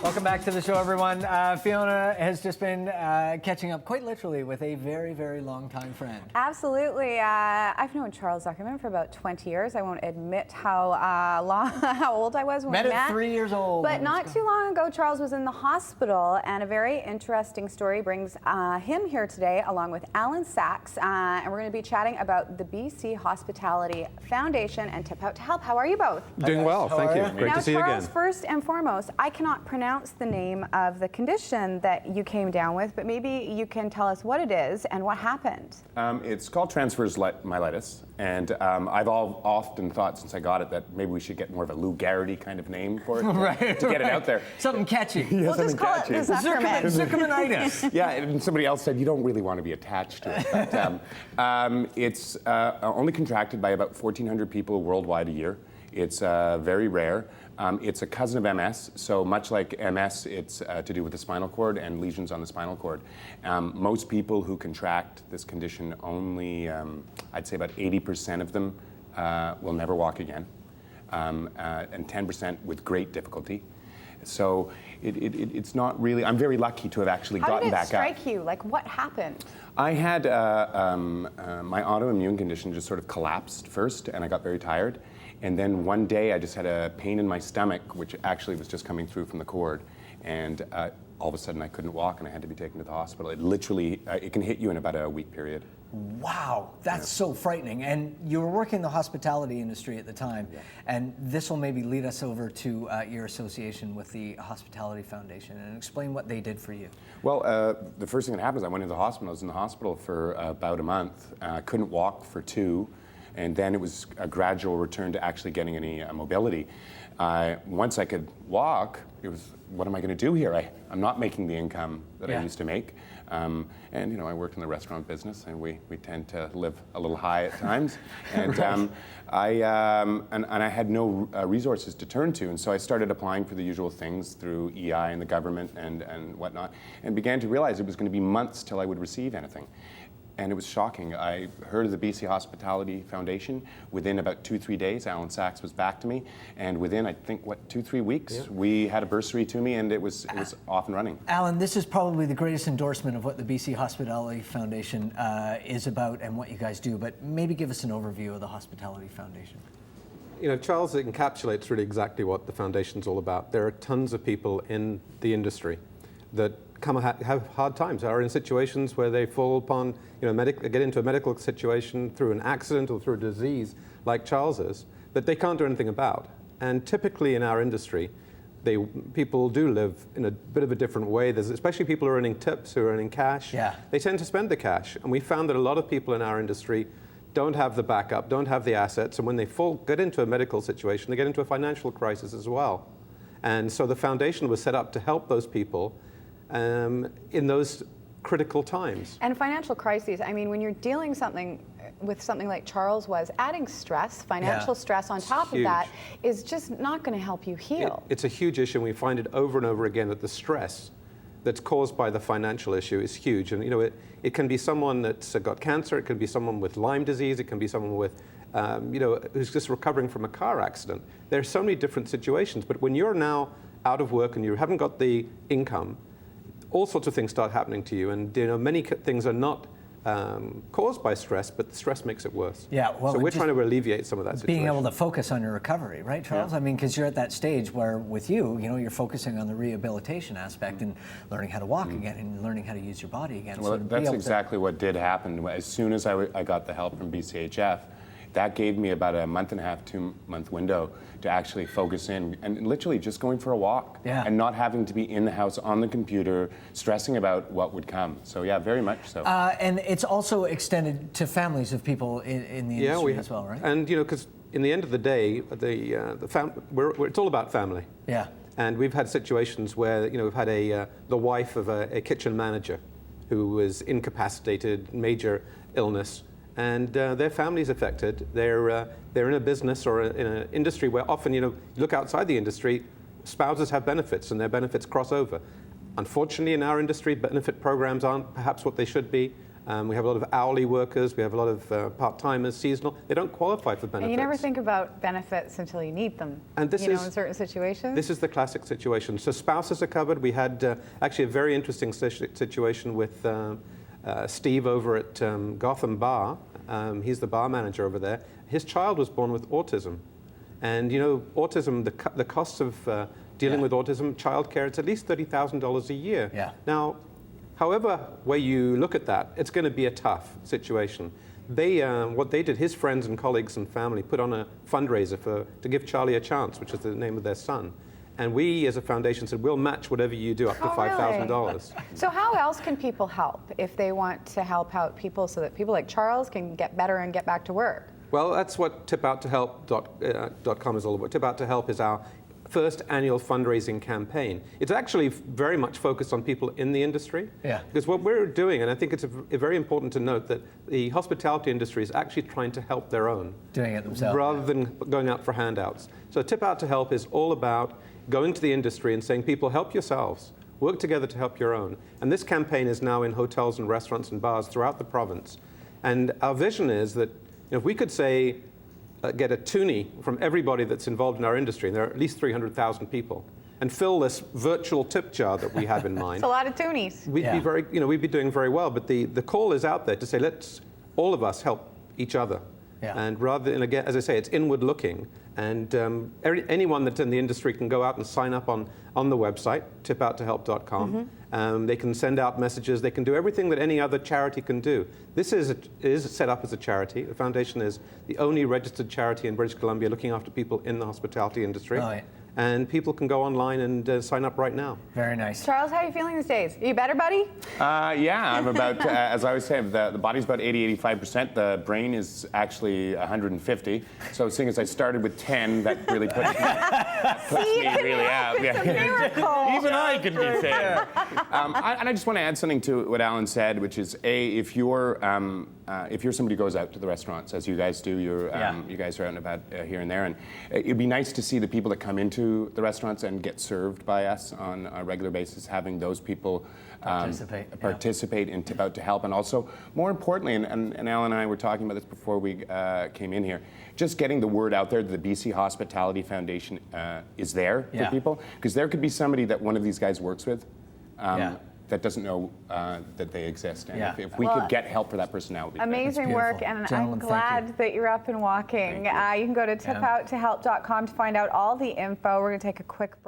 Welcome back to the show, everyone. Fiona has just been catching up quite literally with a very, very long-time friend. Absolutely. I've known Charles Zuckerman for about 20 years. I won't admit how old I was when we met. Met at 3 years old. But not too long ago, Charles was in the hospital, and a very interesting story brings him here today, along with Alan Sachs, and we're going to be chatting about the BC Hospitality Foundation and Tip Out to Help. How are you both? Doing well, thank you. Great to see you again. Now, Charles, first and foremost, I cannot pronounce the name of the condition that you came down with, but maybe you can tell us what it is and what happened. It's called transverse myelitis, and I've often thought since I got it that maybe we should get more of a Lou Garrity kind of name for it to get it out there. Something catchy. We'll just call it the Zuckerman. Zuckermanitis. Yeah, and somebody else said you don't really want to be attached to it. But, it's only contracted by about 1,400 people worldwide a year. It's very rare. It's a cousin of MS, so much like MS, it's to do with the spinal cord and lesions on the spinal cord. Most people who contract this condition, only, I'd say about 80% of them will never walk again, and 10% with great difficulty. So it's not really, I'm very lucky to have actually gotten back up. How did it strike you? Like, what happened? I had my autoimmune condition just sort of collapsed first, and I got very tired. And then one day I just had a pain in my stomach, which actually was just coming through from the cord. And all of a sudden I couldn't walk and I had to be taken to the hospital. It literally, it can hit you in about a week period. Wow, that's so frightening. And you were working in the hospitality industry at the time, and this will maybe lead us over to your association with the Hospitality Foundation and explain what they did for you. Well, the first thing that happened is I went into the hospital. I was in the hospital for about a month. Couldn't walk for 2. And then it was a gradual return to actually getting any mobility. Once I could walk, it was, what am I going to do here? I'm not making the income that I used to make. And you know, I worked in the restaurant business, and we tend to live a little high at times. And I had no resources to turn to, and so I started applying for the usual things through EI and the government and whatnot, and began to realize it was going to be months till I would receive anything. And it was shocking. I heard of the BC Hospitality Foundation. Within about 2-3 days, Alan Sachs was back to me. And within, I think, 2-3 weeks, we had a bursary to me, and it was off and running. Alan, this is probably the greatest endorsement of what the BC Hospitality Foundation is about and what you guys do. But maybe give us an overview of the Hospitality Foundation. You know, Charles encapsulates really exactly what the foundation's all about. There are tons of people in the industry that have hard times, are in situations where they fall upon, you know, get into a medical situation through an accident or through a disease like Charles's that they can't do anything about. And typically in our industry, people do live in a bit of a different way. There's especially people who are earning tips, who are earning cash. Yeah. They tend to spend the cash. And we found that a lot of people in our industry don't have the backup, don't have the assets, and when they get into a medical situation, they get into a financial crisis as well. And so the foundation was set up to help those people in those critical times. And financial crises, I mean, when you're dealing with something like Charles was, adding stress, financial stress on top of that is just not going to help you heal. It's a huge issue, and we find it over and over again that the stress that's caused by the financial issue is huge. And you know, it can be someone that's got cancer, it can be someone with Lyme disease, it can be someone with, you know, who's just recovering from a car accident. There are so many different situations, but when you're now out of work and you haven't got the income, all sorts of things start happening to you, and you know, many things are not caused by stress, but the stress makes it worse. Yeah, well, so we're trying to alleviate some of that situation. Being able to focus on your recovery, right, Charles? Yeah. I mean, because you're at that stage where, with you know, you're focusing on the rehabilitation aspect and learning how to walk again and learning how to use your body again. Well, so that's exactly what did happen. As soon as I got the help from BCHF, that gave me about a 1.5 to 2 month window to actually focus in and literally just going for a walk and not having to be in the house on the computer stressing about what would come. So yeah, very much so. And it's also extended to families of people in the industry as well, right? And you know, because in the end of the day, it's all about family. Yeah. And we've had situations where, you know, we've had the wife of a kitchen manager who was incapacitated, major illness, and their family's affected. They're in a business or in an industry where often, you know, look outside the industry, spouses have benefits and their benefits cross over. Unfortunately, in our industry, benefit programs aren't perhaps what they should be. We have a lot of hourly workers. We have a lot of part-timers, seasonal. They don't qualify for benefits. And you never think about benefits until you need them. And this in is certain situations. This is the classic situation. So spouses are covered. We had actually a very interesting situation with Steve over at Gotham Bar. He's the bar manager over there. His child was born with autism, and autism. The costs of dealing with autism, childcare, it's at least $30,000 a year. Yeah. Now, however way you look at that, it's going to be a tough situation. What they did, his friends and colleagues and family put on a fundraiser to give Charlie a chance, which is the name of their son. And we, as a foundation, said, we'll match whatever you do up to $5,000. So how else can people help if they want to help out people so that people like Charles can get better and get back to work? Well, that's what tipouttohelp.com is all about. Tip Out to Help is our first annual fundraising campaign. It's actually very much focused on people in the industry. Yeah. Because what we're doing, and I think it's very important to note that the hospitality industry is actually trying to help their own. Doing it themselves. Rather than going out for handouts. So Tip Out to Help is all about going to the industry and saying, people, help yourselves. Work together to help your own. And this campaign is now in hotels and restaurants and bars throughout the province. And our vision is that if we could say, get a toonie from everybody that's involved in our industry, and there are at least 300,000 people, and fill this virtual tip jar that we have in mind. It's a lot of toonies. We'd be we'd be doing very well. But the call is out there to say, let's all of us help each other. Yeah. And rather, and again, as I say, it's inward looking. And anyone that's in the industry can go out and sign up on the website, tipouttohelp.com. They can send out messages. They can do everything that any other charity can do. This is set up as a charity. The foundation is the only registered charity in British Columbia looking after people in the hospitality industry. Oh, yeah. And people can go online and sign up right now. Very nice. Charles, how are you feeling these days? Are you better, buddy? Yeah, I'm about, as I always say, the body's about 80-85%. The brain is actually 150. So seeing as I started with 10, that really puts me really out. It's a miracle. Even I can be fair. And I just want to add something to what Alan said, which is, if you're somebody who goes out to the restaurants, as you guys do, you guys are out and about here and there, and it'd be nice to see the people that come into the restaurants and get served by us on a regular basis, having those people participate in Tip Out to Help. And also, more importantly, and Alan and I were talking about this before we came in here, just getting the word out there that the BC Hospitality Foundation is there for people. Because there could be somebody that one of these guys works with that doesn't know that they exist. And if we could get help for that person now, it would be amazing work, and Gentlemen, I'm glad that you're up and walking. You can go to tipouttohelp.com to find out all the info. We're going to take a quick break.